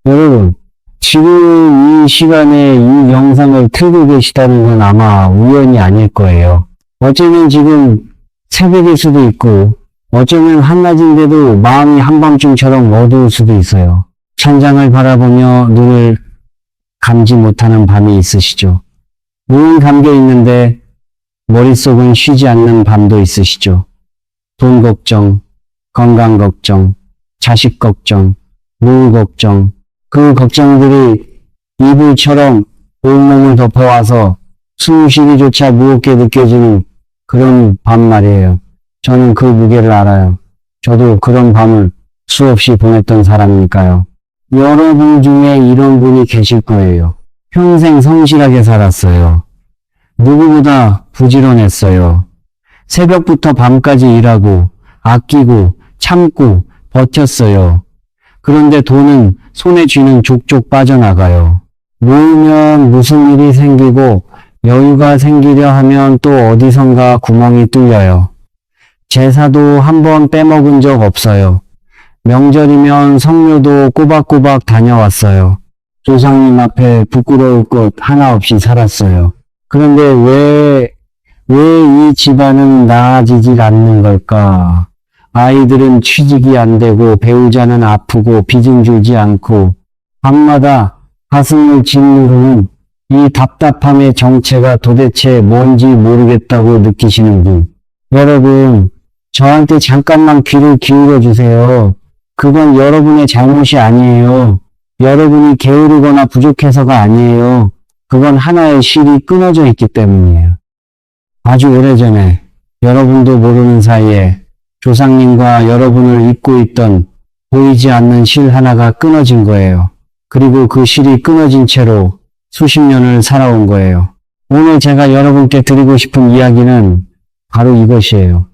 여러분, 지금 이 시간에 이 영상을 틀고 계시다는 건 아마 우연이 아닐 거예요. 어쩌면 지금 새벽일 수도 있고, 어쩌면 한낮인데도 마음이 한밤중처럼 어두울 수도 있어요. 천장을 바라보며 눈을 감지 못하는 밤이 있으시죠. 눈은 감겨 있는데 머릿속은 쉬지 않는 밤도 있으시죠. 돈 걱정, 건강 걱정, 자식 걱정, 노후 걱정, 그 걱정들이 이불처럼 온몸을 덮어와서 숨쉬기조차 무겁게 느껴지는 그런 밤 말이에요. 저는 그 무게를 알아요. 저도 그런 밤을 수없이 보냈던 사람이니까요. 여러분 중에 이런 분이 계실 거예요. 평생 성실하게 살았어요. 누구보다 부지런했어요. 새벽부터 밤까지 일하고 아끼고 참고 버텼어요. 그런데 돈은 손에 쥐는 족족 빠져나가요. 모으면 무슨 일이 생기고 여유가 생기려 하면 또 어디선가 구멍이 뚫려요. 제사도 한번 빼먹은 적 없어요. 명절이면 성묘도 꼬박꼬박 다녀왔어요. 조상님 앞에 부끄러울 것 하나 없이 살았어요. 그런데 왜 이 집안은 나아지질 않는 걸까? 아이들은 취직이 안 되고 배우자는 아프고 빚은 줄지 않고 밤마다 가슴을 짓누르는 이 답답함의 정체가 도대체 뭔지 모르겠다고 느끼시는 분. 여러분, 저한테 잠깐만 귀를 기울여 주세요. 그건 여러분의 잘못이 아니에요. 여러분이 게으르거나 부족해서가 아니에요. 그건 하나의 실이 끊어져 있기 때문이에요. 아주 오래전에 여러분도 모르는 사이에 조상님과 여러분을 잇고 있던 보이지 않는 실 하나가 끊어진 거예요. 그리고 그 실이 끊어진 채로 수십 년을 살아온 거예요. 오늘 제가 여러분께 드리고 싶은 이야기는 바로 이것이에요.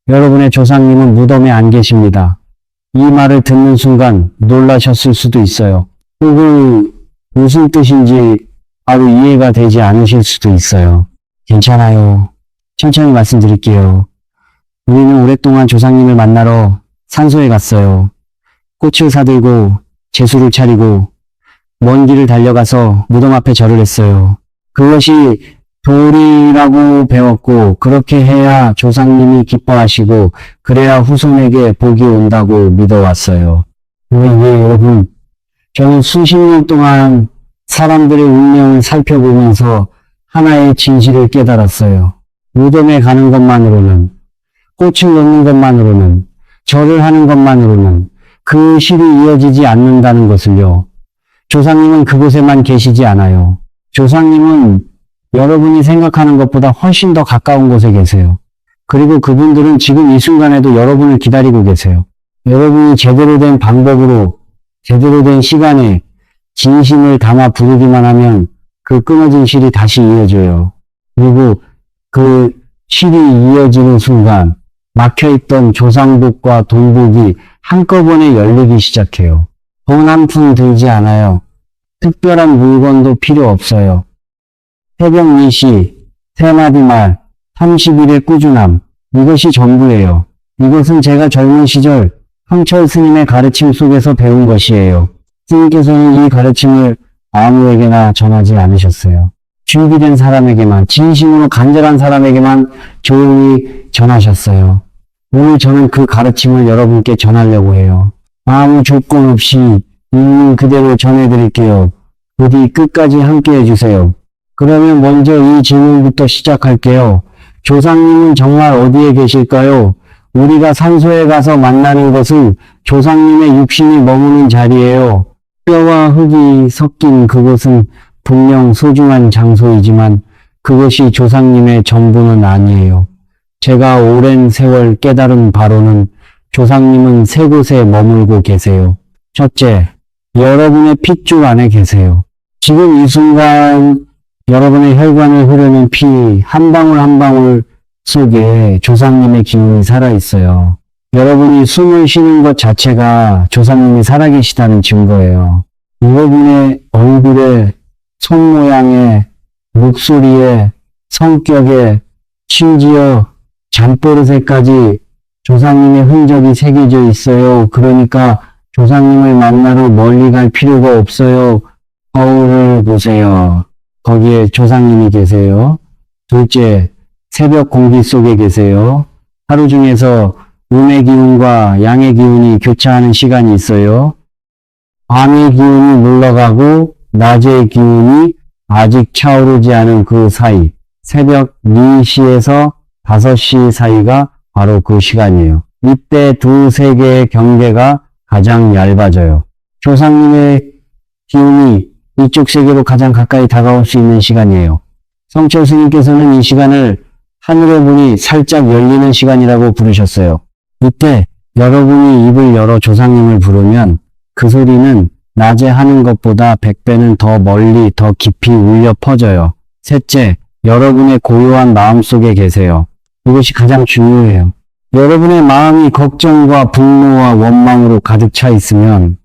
여러분의 조상님은 무덤에 안 계십니다. 이 말을 듣는 순간 놀라셨을 수도 있어요. 혹은 무슨 뜻인지 바로 이해가 되지 않으실 수도 있어요. 괜찮아요. 천천히 말씀드릴게요. 우리는 오랫동안 조상님을 만나러 산소에 갔어요. 꽃을 사들고 제수를 차리고 먼 길을 달려가서 무덤 앞에 절을 했어요. 그것이 도리라고 배웠고 그렇게 해야 조상님이 기뻐하시고 그래야 후손에게 복이 온다고 믿어왔어요. 그런데 여러분, 저는 수십 년 동안 사람들의 운명을 살펴보면서 하나의 진실을 깨달았어요. 무덤에 가는 것만으로는, 꽃을 놓는 것만으로는, 절을 하는 것만으로는 그 실이 이어지지 않는다는 것을요. 조상님은 그곳에만 계시지 않아요. 조상님은 여러분이 생각하는 것보다 훨씬 더 가까운 곳에 계세요. 그리고 그분들은 지금 이 순간에도 여러분을 기다리고 계세요. 여러분이 제대로 된 방법으로, 제대로 된 시간에 진심을 담아 부르기만 하면 그 끊어진 실이 다시 이어져요. 그리고 그 실이 이어지는 순간 막혀있던 조상복과 돈복이 한꺼번에 열리기 시작해요. 돈 한 푼 들지 않아요. 특별한 물건도 필요 없어요. 새벽 4시, 3마디 말, 30일의 꾸준함, 이것이 전부예요. 이것은 제가 젊은 시절 황철 스님의 가르침 속에서 배운 것이에요. 스님께서는 이 가르침을 아무에게나 전하지 않으셨어요. 준비된 사람에게만, 진심으로 간절한 사람에게만 조용히 전하셨어요. 오늘 저는 그 가르침을 여러분께 전하려고 해요. 아무 조건 없이 있는 그대로 전해드릴게요. 부디 끝까지 함께 해주세요. 그러면 먼저 이 질문부터 시작할게요. 조상님은 정말 어디에 계실까요? 우리가 산소에 가서 만나는 것은 조상님의 육신이 머무는 자리예요. 뼈와 흙이 섞인 그곳은 분명 소중한 장소이지만 그것이 조상님의 전부는 아니에요. 제가 오랜 세월 깨달은 바로는 조상님은 세 곳에 머물고 계세요. 첫째, 여러분의 핏줄 안에 계세요. 지금 이 순간 여러분의 혈관을 흐르는 피 한 방울 한 방울 속에 조상님의 기운이 살아있어요. 여러분이 숨을 쉬는 것 자체가 조상님이 살아계시다는 증거예요. 여러분의 얼굴에, 손 모양에, 목소리에, 성격에, 심지어 잠버릇에까지 조상님의 흔적이 새겨져 있어요. 그러니까 조상님을 만나러 멀리 갈 필요가 없어요. 거울을 보세요. 거기에 조상님이 계세요. 둘째, 새벽 공기 속에 계세요. 하루 중에서 음의 기운과 양의 기운이 교차하는 시간이 있어요. 밤의 기운이 물러가고 낮의 기운이 아직 차오르지 않은 그 사이, 새벽 4시에서 5시 사이가 바로 그 시간이에요. 이때 두세 개의 경계가 가장 얇아져요. 조상님의 기운이 이쪽 세계로 가장 가까이 다가올 수 있는 시간이에요. 성철 스님께서는 이 시간을 하늘의 문이 살짝 열리는 시간이라고 부르셨어요. 이때 여러분이 입을 열어 조상님을 부르면 그 소리는 낮에 하는 것보다 100배는 더 멀리 더 깊이 울려 퍼져요. 셋째, 여러분의 고요한 마음 속에 계세요. 이것이 가장 중요해요. 여러분의 마음이 걱정과 분노와 원망으로 가득 차 있으면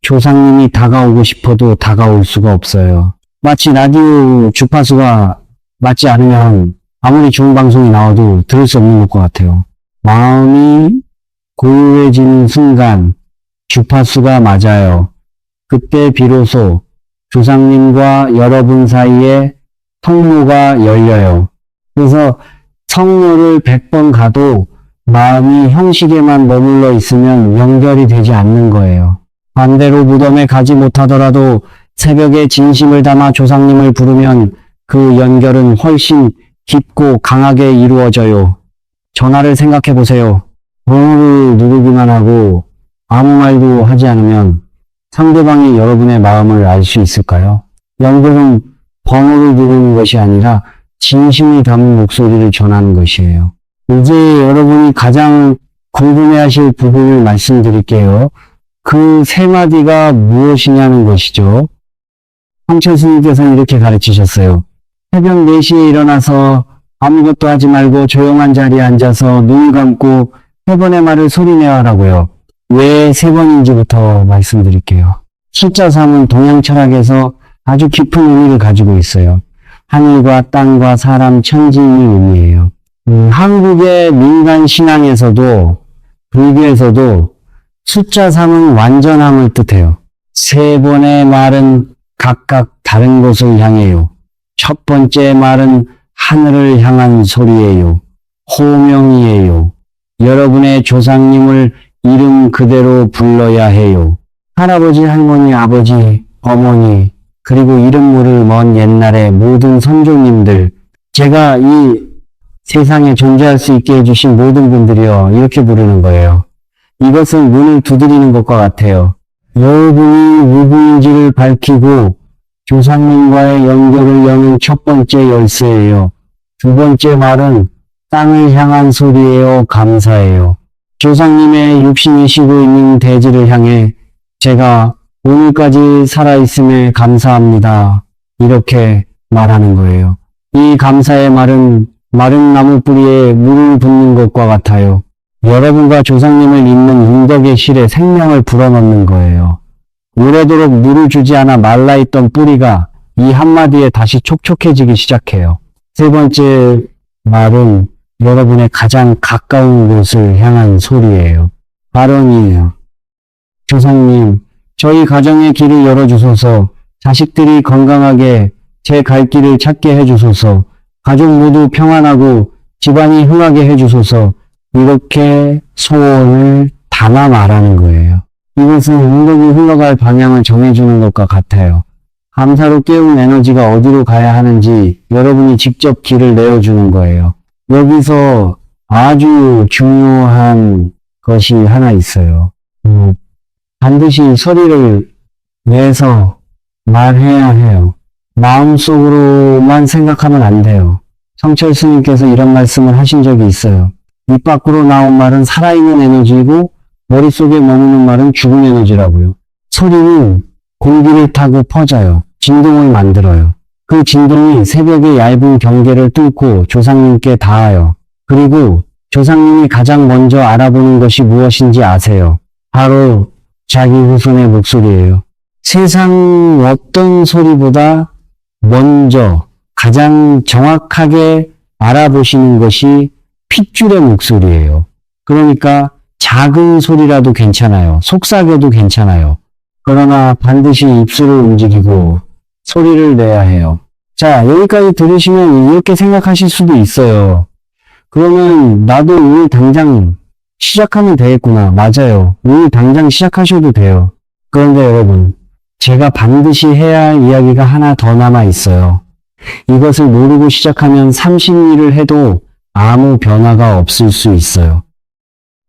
조상님이 다가오고 싶어도 다가올 수가 없어요. 마치 라디오 주파수가 맞지 않으면 아무리 좋은 방송이 나와도 들을 수 없는 것 같아요. 마음이 고요해지는 순간 주파수가 맞아요. 그때 비로소 조상님과 여러분 사이에 통로가 열려요. 그래서 성로를 100번 가도 마음이 형식에만 머물러 있으면 연결이 되지 않는 거예요. 반대로 무덤에 가지 못하더라도 새벽에 진심을 담아 조상님을 부르면 그 연결은 훨씬 깊고 강하게 이루어져요. 전화를 생각해 보세요. 번호를 누르기만 하고 아무 말도 하지 않으면 상대방이 여러분의 마음을 알 수 있을까요? 연결은 번호를 누르는 것이 아니라 진심을 담은 목소리를 전하는 것이에요. 이제 여러분이 가장 궁금해하실 부분을 말씀드릴게요. 그 세 마디가 무엇이냐는 것이죠. 성철 스님께서는 이렇게 가르치셨어요. 새벽 4시에 일어나서 아무것도 하지 말고 조용한 자리에 앉아서 눈을 감고 3번의 말을 소리내어 하라고요. 왜 3번인지부터 말씀드릴게요. 숫자 3은 동양 철학에서 아주 깊은 의미를 가지고 있어요. 하늘과 땅과 사람, 천지인의 의미예요. 한국의 민간 신앙에서도 불교에서도 숫자 3은 완전함을 뜻해요. 3번의 말은 각각 다른 곳을 향해요. 첫 번째 말은 하늘을 향한 소리예요. 호명이에요. 여러분의 조상님을 이름 그대로 불러야 해요. 할아버지, 할머니, 아버지, 어머니, 그리고 이름 모를 먼 옛날의 모든 선조님들, 제가 이 세상에 존재할 수 있게 해주신 모든 분들이요, 이렇게 부르는 거예요. 이것은 문을 두드리는 것과 같아요. 여러분이 누구인지를 밝히고 조상님과의 연결을 여는 첫 번째 열쇠예요. 두 번째 말은 땅을 향한 소리예요. 감사해요. 조상님의 육신이 쉬고 있는 대지를 향해 제가 오늘까지 살아있음에 감사합니다. 이렇게 말하는 거예요. 이 감사의 말은 마른 나무 뿌리에 물을 붓는 것과 같아요. 여러분과 조상님을 잇는 인덕의 실에 생명을 불어넣는 거예요. 오래도록 물을 주지 않아 말라있던 뿌리가 이 한마디에 다시 촉촉해지기 시작해요. 세 번째 말은 여러분의 가장 가까운 곳을 향한 소리예요. 발언이에요. 조상님, 저희 가정의 길을 열어주소서, 자식들이 건강하게 제 갈 길을 찾게 해주소서, 가족 모두 평안하고 집안이 흥하게 해주소서, 이렇게 소원을 담아 말하는 거예요. 이것은 운동이 흘러갈 방향을 정해주는 것과 같아요. 감사로 깨운 에너지가 어디로 가야 하는지 여러분이 직접 길을 내어주는 거예요. 여기서 아주 중요한 것이 하나 있어요. 반드시 소리를 내서 말해야 해요. 마음속으로만 생각하면 안 돼요. 성철 스님께서 이런 말씀을 하신 적이 있어요. 입 밖으로 나온 말은 살아있는 에너지이고 머릿속에 머무는 말은 죽은 에너지라고요. 소리는 공기를 타고 퍼져요. 진동을 만들어요. 그 진동이 새벽의 얇은 경계를 뚫고 조상님께 닿아요. 그리고 조상님이 가장 먼저 알아보는 것이 무엇인지 아세요? 바로 자기 후손의 목소리예요. 세상 어떤 소리보다 먼저 가장 정확하게 알아보시는 것이 핏줄의 목소리예요. 그러니까 작은 소리라도 괜찮아요. 속삭여도 괜찮아요. 그러나 반드시 입술을 움직이고 소리를 내야 해요. 자, 여기까지 들으시면 이렇게 생각하실 수도 있어요. 그러면 나도 오늘 당장 시작하면 되겠구나. 맞아요. 오늘 당장 시작하셔도 돼요. 그런데 여러분, 제가 반드시 해야 할 이야기가 하나 더 남아 있어요. 이것을 모르고 시작하면 30일을 해도 아무 변화가 없을 수 있어요.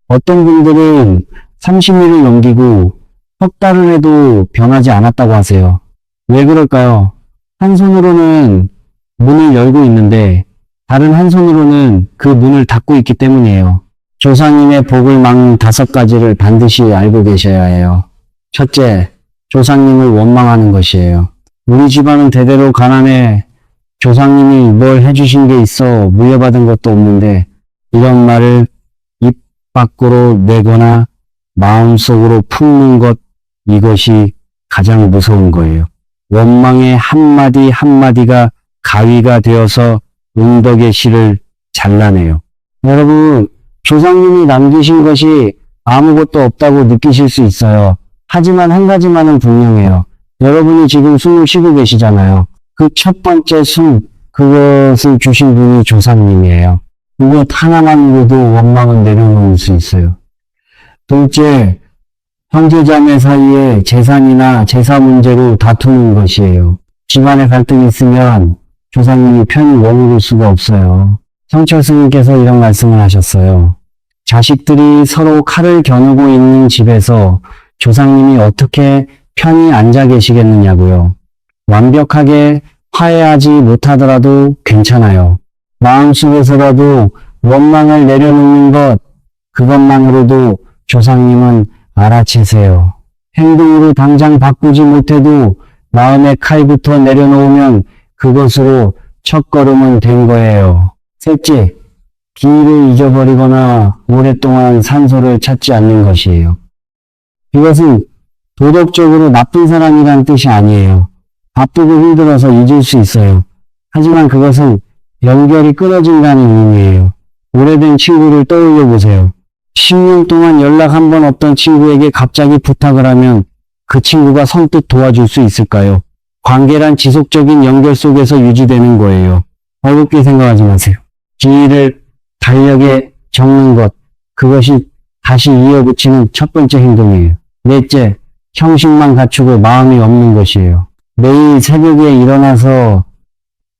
어떤 분들은 30일을 넘기고 석 달을 해도 변하지 않았다고 하세요. 왜 그럴까요? 한 손으로는 문을 열고 있는데 다른 한 손으로는 그 문을 닫고 있기 때문이에요. 조상님의 복을 막는 5가지를 반드시 알고 계셔야 해요. 첫째, 조상님을 원망하는 것이에요. 우리 집안은 대대로 가난해. 조상님이 뭘 해주신 게 있어 물려받은 것도 없는데 이런 말을 입 밖으로 내거나 마음속으로 품는 것, 이것이 가장 무서운 거예요. 원망의 한마디 한마디가 가위가 되어서 은덕의 실을 잘라내요. 여러분, 조상님이 남기신 것이 아무것도 없다고 느끼실 수 있어요. 하지만 한 가지만은 분명해요. 여러분이 지금 숨을 쉬고 계시잖아요. 그 첫 번째 숨, 그것을 주신 분이 조상님이에요. 그것 하나만으로도 원망은 내려놓을 수 있어요. 둘째, 형제자매 사이에 재산이나 제사 문제로 다투는 것이에요. 집안에 갈등이 있으면 조상님이 편히 머무를 수가 없어요. 성철 스님께서 이런 말씀을 하셨어요. 자식들이 서로 칼을 겨누고 있는 집에서 조상님이 어떻게 편히 앉아 계시겠느냐고요. 완벽하게 화해하지 못하더라도 괜찮아요. 마음속에서라도 원망을 내려놓는 것, 그것만으로도 조상님은 알아채세요. 행동으로 당장 바꾸지 못해도 마음의 칼부터 내려놓으면 그것으로 첫걸음은 된 거예요. 셋째, 길을 잊어버리거나 오랫동안 산소를 찾지 않는 것이에요. 이것은 도덕적으로 나쁜 사람이란 뜻이 아니에요. 바쁘고 힘들어서 잊을 수 있어요. 하지만 그것은 연결이 끊어진다는 의미예요. 오래된 친구를 떠올려 보세요. 10년 동안 연락 한 번 없던 친구에게 갑자기 부탁을 하면 그 친구가 선뜻 도와줄 수 있을까요? 관계란 지속적인 연결 속에서 유지되는 거예요. 어렵게 생각하지 마세요. 기회를 달력에 적는 것, 그것이 다시 이어붙이는 첫 번째 행동이에요. 넷째, 형식만 갖추고 마음이 없는 것이에요. 매일 새벽에 일어나서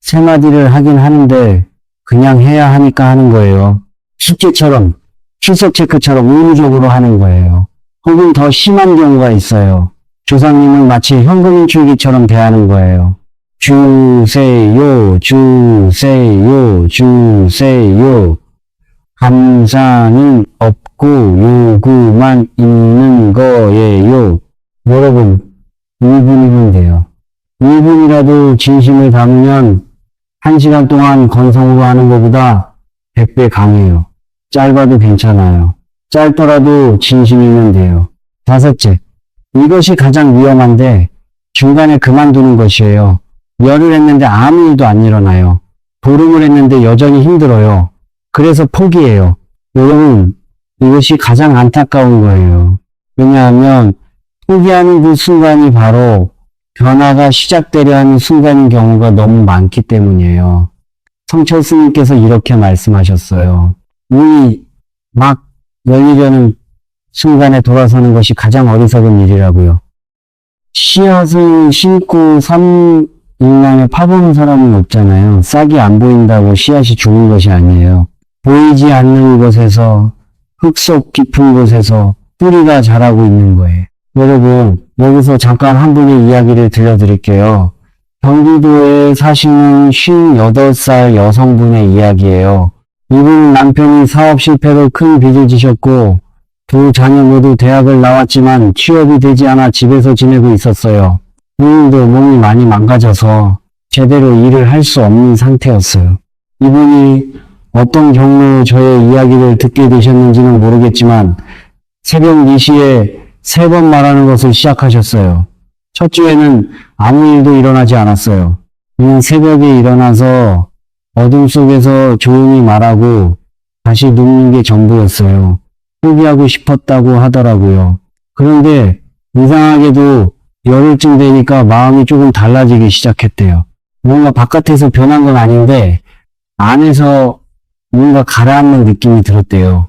세 마디를 하긴 하는데 그냥 해야 하니까 하는 거예요. 숙제처럼, 출석 체크처럼 의무적으로 하는 거예요. 혹은 더 심한 경우가 있어요. 조상님을 마치 현금인출기처럼 대하는 거예요. 주세요, 주세요, 주세요. 감사는 없고 요구만 있는 거예요. 여러분, 1분이면 돼요. 1분이라도 진심을 담으면 1시간 동안 건성으로 하는 것보다 100배 강해요. 짧아도 괜찮아요. 짧더라도 진심이면 돼요. 다섯째, 이것이 가장 위험한데 중간에 그만두는 것이에요. 열을 했는데 아무 일도 안 일어나요. 보름을 했는데 여전히 힘들어요. 그래서 포기해요. 여러분, 이것이 가장 안타까운 거예요. 왜냐하면 포기하는 그 순간이 바로 변화가 시작되려 하는 순간인 경우가 너무 많기 때문이에요. 성철 스님께서 이렇게 말씀하셨어요. 문이 막 열리려는 순간에 돌아서는 것이 가장 어리석은 일이라고요. 씨앗을 심고 3일만에 파보는 사람은 없잖아요. 싹이 안 보인다고 씨앗이 죽는 것이 아니에요. 보이지 않는 곳에서, 흙 속 깊은 곳에서 뿌리가 자라고 있는 거예요. 여러분, 여기서 잠깐 한 분의 이야기를 들려드릴게요. 경기도에 사시는 58살 여성분의 이야기예요. 이분 남편이 사업 실패로 큰 빚을 지셨고 두 자녀 모두 대학을 나왔지만 취업이 되지 않아 집에서 지내고 있었어요. 부인도 몸이 많이 망가져서 제대로 일을 할 수 없는 상태였어요. 이분이 어떤 경로 저의 이야기를 듣게 되셨는지는 모르겠지만 새벽 4시에 3번 말하는 것을 시작하셨어요. 첫 주에는 아무 일도 일어나지 않았어요. 그냥 새벽에 일어나서 어둠 속에서 조용히 말하고 다시 눕는 게 전부였어요. 포기하고 싶었다고 하더라고요. 그런데 이상하게도 열흘쯤 되니까 마음이 조금 달라지기 시작했대요. 뭔가 바깥에서 변한 건 아닌데 안에서 뭔가 가라앉는 느낌이 들었대요.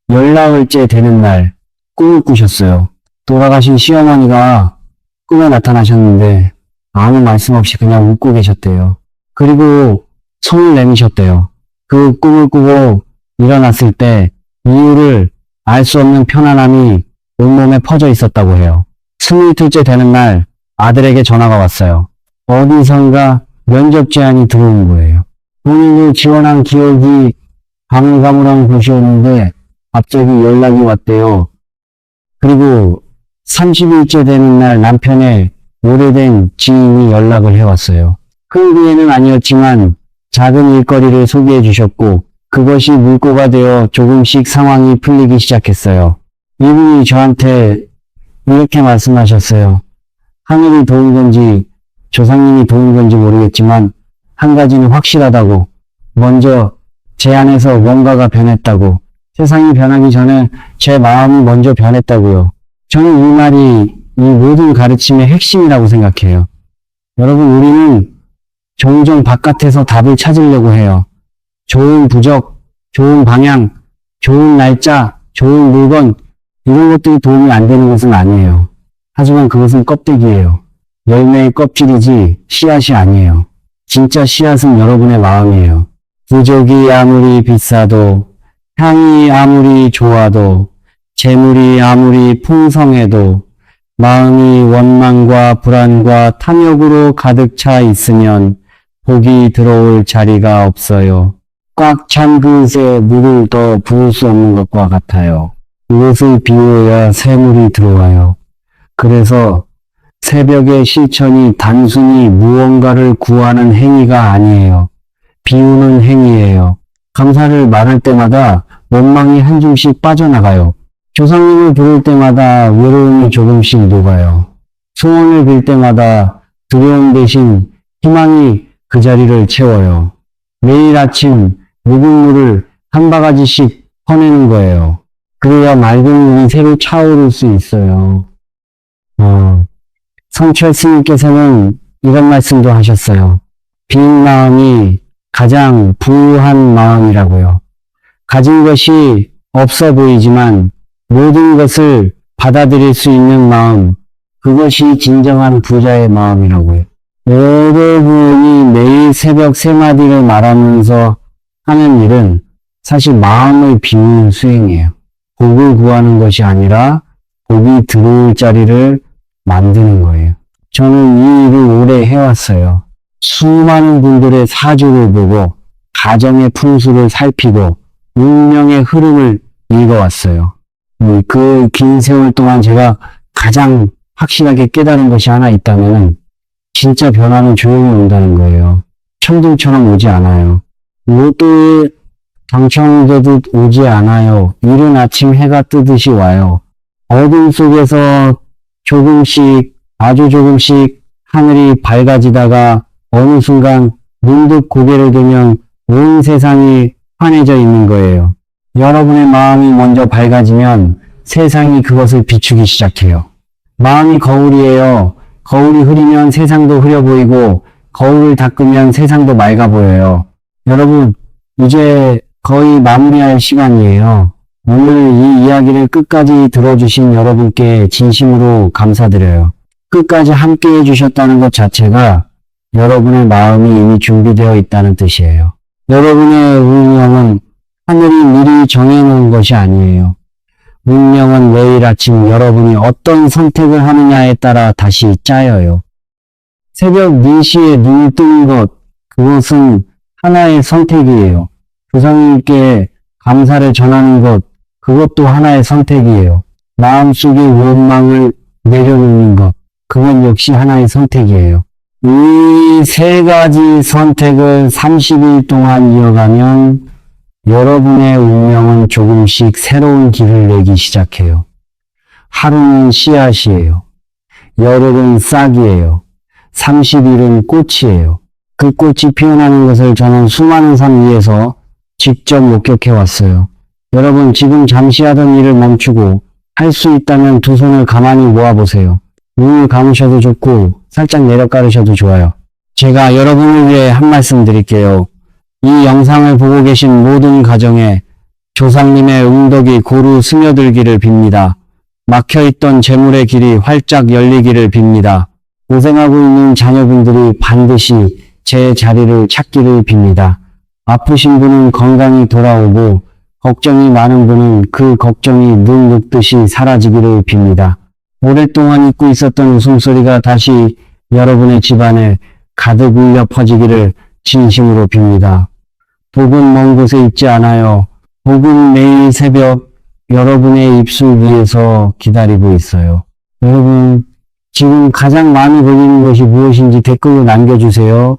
열나흘째 되는 날 꿈을 꾸셨어요. 돌아가신 시어머니가 꿈에 나타나셨는데 아무 말씀 없이 그냥 웃고 계셨대요. 그리고 손을 내미셨대요. 그 꿈을 꾸고 일어났을 때 이유를 알 수 없는 편안함이 온몸에 퍼져 있었다고 해요. 20이틀째 되는 날 아들에게 전화가 왔어요. 어디선가 면접 제안이 들어온 거예요. 본인이 지원한 기억이 가물가물한 곳이었는데 갑자기 연락이 왔대요. 그리고 30일째 되는 날 남편의 오래된 지인이 연락을 해왔어요. 큰 기회는 아니었지만 작은 일거리를 소개해 주셨고 그것이 물꼬가 되어 조금씩 상황이 풀리기 시작했어요. 이분이 저한테 이렇게 말씀하셨어요. 하늘이 도운 건지 조상님이 도운 건지 모르겠지만 한 가지는 확실하다고. 먼저 제 안에서 뭔가가 변했다고. 세상이 변하기 전에 제 마음이 먼저 변했다고요. 저는 이 말이 이 모든 가르침의 핵심이라고 생각해요. 여러분, 우리는 종종 바깥에서 답을 찾으려고 해요. 좋은 부적, 좋은 방향, 좋은 날짜, 좋은 물건, 이런 것들이 도움이 안 되는 것은 아니에요. 하지만 그것은 껍데기예요. 열매의 껍질이지 씨앗이 아니에요. 진짜 씨앗은 여러분의 마음이에요. 부적이 아무리 비싸도, 향이 아무리 좋아도, 재물이 아무리 풍성해도, 마음이 원망과 불안과 탐욕으로 가득 차 있으면 복이 들어올 자리가 없어요. 꽉 찬 그릇에 물을 더 부을 수 없는 것과 같아요. 이것을 비워야 새물이 들어와요. 그래서 새벽의 실천이 단순히 무언가를 구하는 행위가 아니에요. 비우는 행위예요. 감사를 말할 때마다 원망이 한 줌씩 빠져나가요. 조상님을 부를 때마다 외로움이 조금씩 녹아요. 소원을 빌 때마다 두려움 대신 희망이 그 자리를 채워요. 매일 아침 묵은 물을 한 바가지씩 퍼내는 거예요. 그래야 맑은 물이 새로 차오를 수 있어요. 성철 스님께서는 이런 말씀도 하셨어요. 빈 마음이 가장 부유한 마음이라고요. 가진 것이 없어 보이지만 모든 것을 받아들일 수 있는 마음, 그것이 진정한 부자의 마음이라고요. 여러분이 매일 새벽 3마디를 말하면서 하는 일은 사실 마음을 비우는 수행이에요. 복을 구하는 것이 아니라 복이 들어올 자리를 만드는 거예요. 저는 이 일을 오래 해왔어요. 수많은 분들의 사주를 보고 가정의 풍수를 살피고 운명의 흐름을 읽어왔어요. 그 긴 세월 동안 제가 가장 확실하게 깨달은 것이 하나 있다면 진짜 변화는 조용히 온다는 거예요. 천둥처럼 오지 않아요. 로또에 당첨돼도 오지 않아요. 이른 아침 해가 뜨듯이 와요. 어둠 속에서 조금씩, 아주 조금씩 하늘이 밝아지다가 어느 순간 문득 고개를 들면 온 세상이 환해져 있는 거예요. 여러분의 마음이 먼저 밝아지면 세상이 그것을 비추기 시작해요. 마음이 거울이에요. 거울이 흐리면 세상도 흐려 보이고 거울을 닦으면 세상도 맑아 보여요. 여러분, 이제 거의 마무리할 시간이에요. 오늘 이 이야기를 끝까지 들어주신 여러분께 진심으로 감사드려요. 끝까지 함께 해주셨다는 것 자체가 여러분의 마음이 이미 준비되어 있다는 뜻이에요. 여러분의 운명은 하늘이 미리 정해놓은 것이 아니에요. 운명은 매일 아침 여러분이 어떤 선택을 하느냐에 따라 다시 짜여요. 새벽 4시에 눈이 뜨는 것, 그것은 하나의 선택이에요. 조상님께 감사를 전하는 것, 그것도 하나의 선택이에요. 마음속의 원망을 내려놓는 것, 그건 역시 하나의 선택이에요. 이 세 가지 선택을 30일 동안 이어가면 여러분의 운명은 조금씩 새로운 길을 내기 시작해요. 하루는 씨앗이에요. 열흘은 싹이에요. 30일은 꽃이에요. 그 꽃이 피어나는 것을 저는 수많은 산 위에서 직접 목격해 왔어요. 여러분 지금 잠시 하던 일을 멈추고 할 수 있다면 두 손을 가만히 모아보세요. 눈을 감으셔도 좋고 살짝 내려 깔으셔도 좋아요. 제가 여러분을 위해 한 말씀 드릴게요. 이 영상을 보고 계신 모든 가정에 조상님의 응덕이 고루 스며들기를 빕니다. 막혀있던 재물의 길이 활짝 열리기를 빕니다. 고생하고 있는 자녀분들이 반드시 제 자리를 찾기를 빕니다. 아프신 분은 건강히 돌아오고 걱정이 많은 분은 그 걱정이 눈 녹듯이 사라지기를 빕니다. 오랫동안 잊고 있었던 웃음소리가 다시 여러분의 집안에 가득 울려 퍼지기를 진심으로 빕니다. 복은 먼 곳에 있지 않아요. 복은 매일 새벽 여러분의 입술 위에서 기다리고 있어요. 여러분, 지금 가장 마음이 걸리는 것이 무엇인지 댓글로 남겨주세요.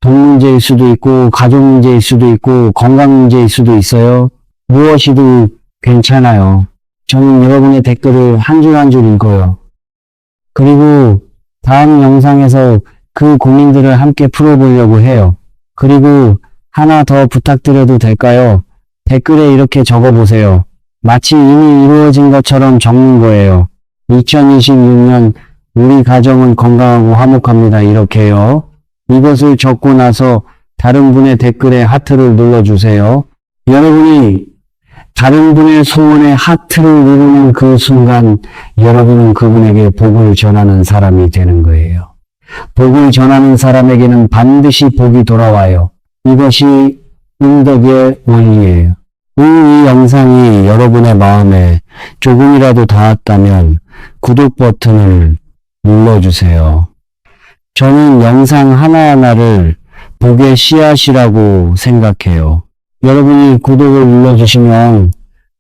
돈 문제일 수도 있고, 가족 문제일 수도 있고, 건강 문제일 수도 있어요. 무엇이든 괜찮아요. 저는 여러분의 댓글을 한 줄 한 줄 읽어요. 그리고 다음 영상에서 그 고민들을 함께 풀어보려고 해요. 그리고 하나 더 부탁드려도 될까요? 댓글에 이렇게 적어보세요. 마치 이미 이루어진 것처럼 적는 거예요. 2026년 우리 가정은 건강하고 화목합니다. 이렇게요. 이것을 적고 나서 다른 분의 댓글에 하트를 눌러주세요. 여러분이 다른 분의 소원에 하트를 누르는 그 순간 여러분은 그분에게 복을 전하는 사람이 되는 거예요. 복을 전하는 사람에게는 반드시 복이 돌아와요. 이것이 응덕의 원리예요. 이 영상이 여러분의 마음에 조금이라도 닿았다면 구독 버튼을 눌러주세요. 저는 영상 하나하나를 복의 씨앗이라고 생각해요. 여러분이 구독을 눌러주시면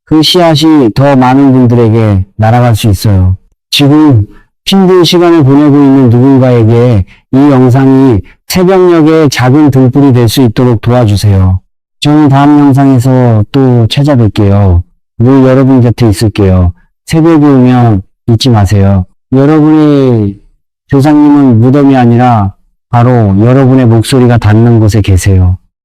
그 씨앗이 더 많은 분들에게 날아갈 수 있어요. 지금 힘든 시간을 보내고 있는 누군가에게 이 영상이 새벽녘에 작은 등불이 될 수 있도록 도와주세요. 저는 다음 영상에서 또 찾아뵐게요. 늘 여러분 곁에 있을게요. 새벽이 오면 잊지 마세요. 여러분의 조상님은 무덤이 아니라 바로 여러분의 목소리가 닿는 곳에 계세요.